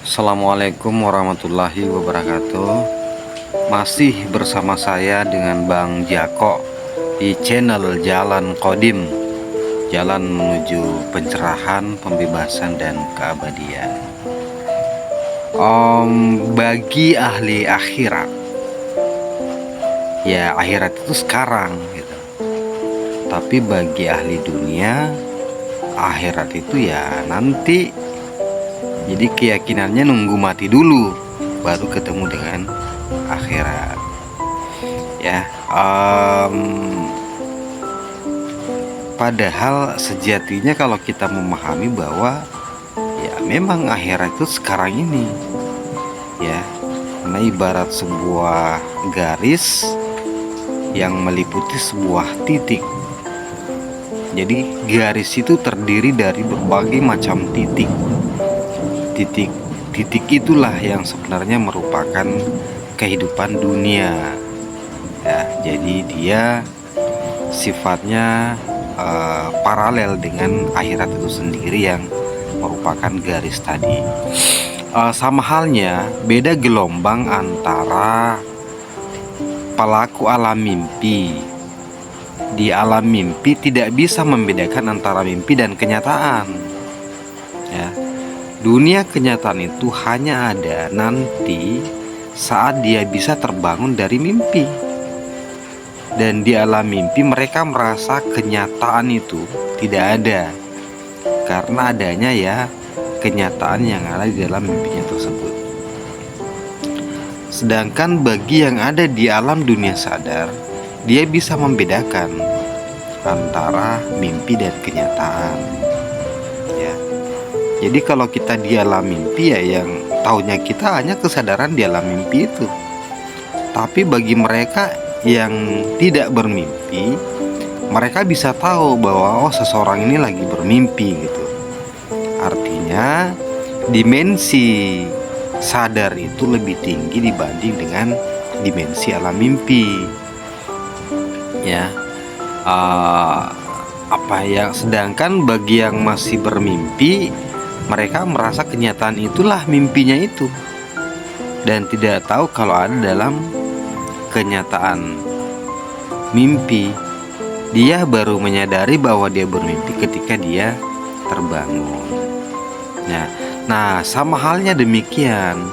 Assalamualaikum warahmatullahi wabarakatuh. Masih bersama saya dengan Bang Jako di channel Jalan Qadim, jalan menuju pencerahan, pembebasan, dan keabadian. Bagi ahli akhirat, ya akhirat itu sekarang gitu. Tapi bagi ahli dunia, akhirat itu ya nanti. Jadi keyakinannya nunggu mati dulu baru ketemu dengan akhirat. Ya, padahal sejatinya kalau kita memahami bahwa ya memang akhirat itu sekarang ini. Ya, karena ibarat sebuah garis yang meliputi sebuah titik. Jadi garis itu terdiri dari berbagai macam titik. Titik itulah yang sebenarnya merupakan kehidupan dunia ya. Jadi dia sifatnya paralel dengan akhirat itu sendiri yang merupakan garis tadi. Sama halnya beda gelombang antara pelaku alam mimpi. Di alam mimpi tidak bisa membedakan antara mimpi dan kenyataan ya. Dunia kenyataan itu hanya ada nanti saat dia bisa terbangun dari mimpi. Dan di alam mimpi mereka merasa kenyataan itu tidak ada, karena adanya ya kenyataan yang ada di dalam mimpinya tersebut. Sedangkan bagi yang ada di alam dunia sadar, dia bisa membedakan antara mimpi dan kenyataan. Jadi kalau kita di alam mimpi ya yang taunya kita hanya kesadaran di alam mimpi itu. Tapi bagi mereka yang tidak bermimpi, mereka bisa tahu bahwa seseorang ini lagi bermimpi gitu. Artinya dimensi sadar itu lebih tinggi dibanding dengan dimensi alam mimpi. Ya. Sedangkan bagi yang masih bermimpi, mereka merasa kenyataan itulah mimpinya itu dan tidak tahu kalau ada dalam kenyataan mimpi. Dia baru menyadari bahwa dia bermimpi ketika dia terbangun. Nah, sama halnya demikian.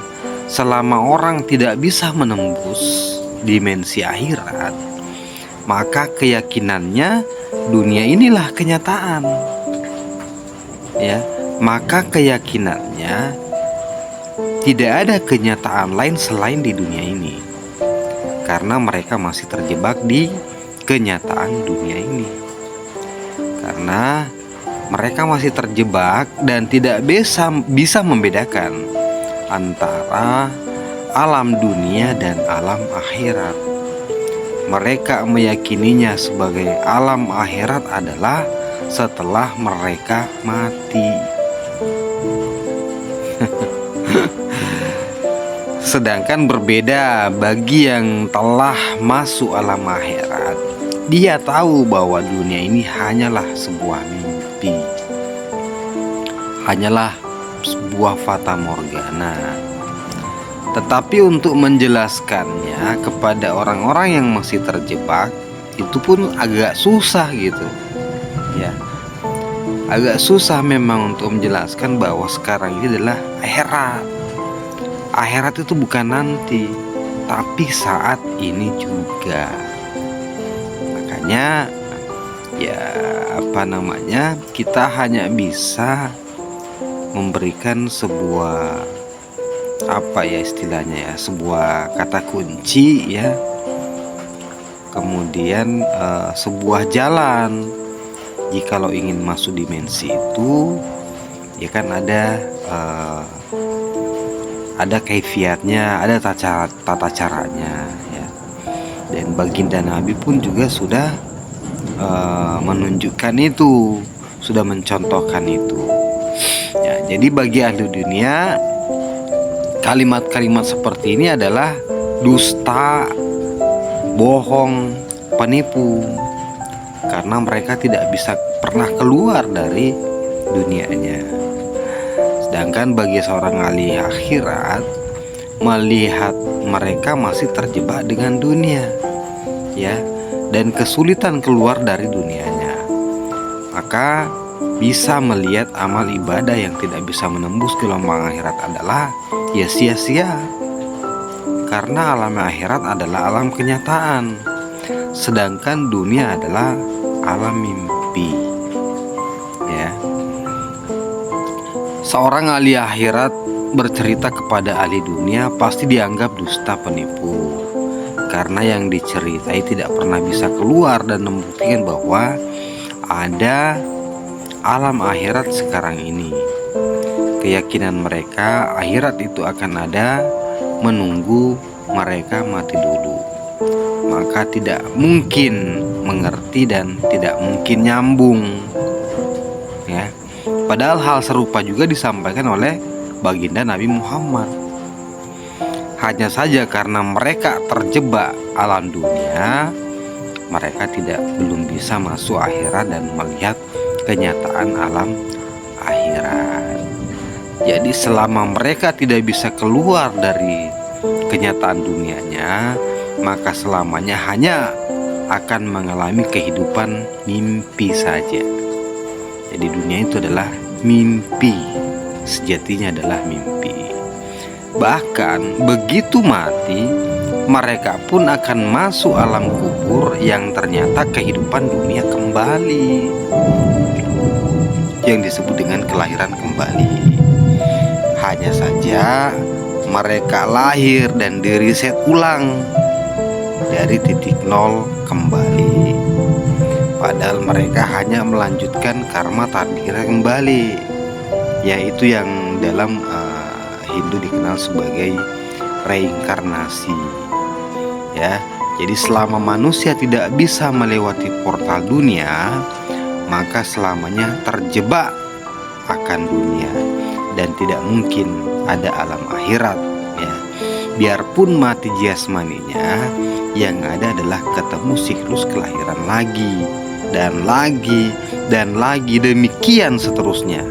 Selama orang tidak bisa menembus dimensi akhirat, maka keyakinannya dunia inilah kenyataan. Ya. Maka keyakinannya tidak ada kenyataan lain selain di dunia ini, karena mereka masih terjebak di kenyataan dunia ini. Karena mereka masih terjebak dan tidak bisa membedakan antara alam dunia dan alam akhirat. Mereka meyakininya sebagai alam akhirat adalah setelah mereka mati. Sedangkan berbeda bagi yang telah masuk alam akhirat, dia tahu bahwa dunia ini hanyalah sebuah mimpi, hanyalah sebuah fata morgana. Tetapi untuk menjelaskannya kepada orang-orang yang masih terjebak, itu pun agak susah gitu ya. Agak susah memang untuk menjelaskan bahwa sekarang ini adalah akhirat. Akhirat itu bukan nanti, tapi saat ini juga. Makanya kita hanya bisa memberikan sebuah sebuah kata kunci ya. Kemudian sebuah jalan. Jikalau ingin masuk dimensi itu, ya kan ada kaifiatnya, ada tata caranya ya. Dan baginda Nabi pun juga sudah menunjukkan itu, sudah mencontohkan itu ya. Jadi bagi ahli dunia, kalimat-kalimat seperti ini adalah dusta, bohong, penipu, karena mereka tidak bisa pernah keluar dari dunianya. Sedangkan bagi seorang ahli akhirat, melihat mereka masih terjebak dengan dunia, ya, dan kesulitan keluar dari dunianya, maka bisa melihat amal ibadah yang tidak bisa menembus gelombang akhirat adalah ya sia-sia. Karena alam akhirat adalah alam kenyataan, sedangkan dunia adalah alam mimpi, ya. Seorang ahli akhirat bercerita kepada ahli dunia pasti dianggap dusta penipu, karena yang diceritai tidak pernah bisa keluar dan membuktikan bahwa ada alam akhirat sekarang ini. Keyakinan mereka akhirat itu akan ada menunggu mereka mati dulu, maka tidak mungkin mengerti dan tidak mungkin nyambung, ya. Padahal hal serupa juga disampaikan oleh baginda Nabi Muhammad. Hanya saja karena mereka terjebak alam dunia, mereka belum bisa masuk akhirat dan melihat kenyataan alam akhirat. Jadi selama mereka tidak bisa keluar dari kenyataan dunianya, maka selamanya hanya akan mengalami kehidupan mimpi saja. Jadi dunia itu adalah mimpi, sejatinya adalah mimpi. Bahkan begitu mati, mereka pun akan masuk alam kubur yang ternyata kehidupan dunia kembali, yang disebut dengan kelahiran kembali. Hanya saja mereka lahir dan direset ulang dari titik nol kembali, padahal mereka hanya melanjutkan karma takdirnya kembali, yaitu yang dalam Hindu dikenal sebagai reinkarnasi, ya. Jadi selama manusia tidak bisa melewati portal dunia, maka selamanya terjebak akan dunia dan tidak mungkin ada alam akhirat, ya. Biarpun mati jasmaninya, yang ada adalah ketemu siklus kelahiran lagi dan lagi dan lagi, demikian seterusnya,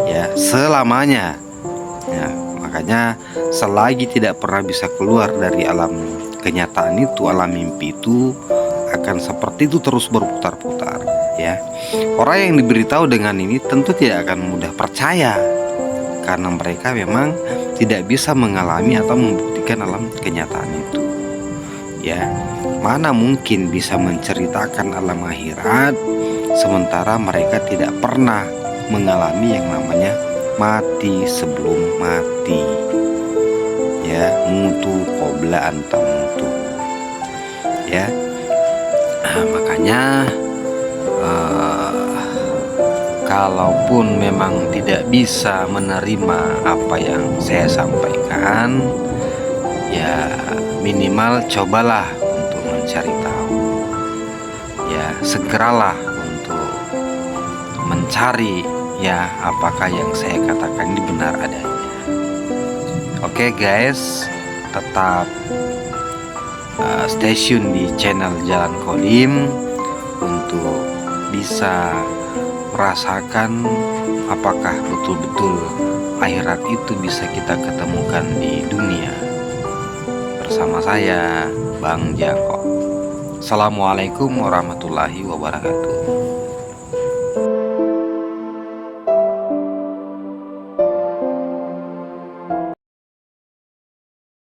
ya, selamanya, ya. Makanya selagi tidak pernah bisa keluar dari alam kenyataan itu, alam mimpi itu akan seperti itu terus berputar-putar, ya. Orang yang diberitahu dengan ini tentu tidak akan mudah percaya, karena mereka memang tidak bisa mengalami atau membuktikan alam kenyataan itu, ya. Mana mungkin bisa menceritakan alam akhirat sementara mereka tidak pernah mengalami yang namanya mati sebelum mati, ya, mutu qobla antam mutu, ya. Makanya kalaupun memang tidak bisa menerima apa yang saya sampaikan, ya minimal cobalah untuk mencari tahu, ya, segeralah untuk mencari, ya, apakah yang saya katakan ini benar adanya. Oke guys, tetap stay tune di channel Jalan Qodim untuk bisa merasakan apakah betul-betul akhirat itu bisa kita ketemukan di dunia. Bersama saya, Bang Jako. Assalamualaikum warahmatullahi wabarakatuh.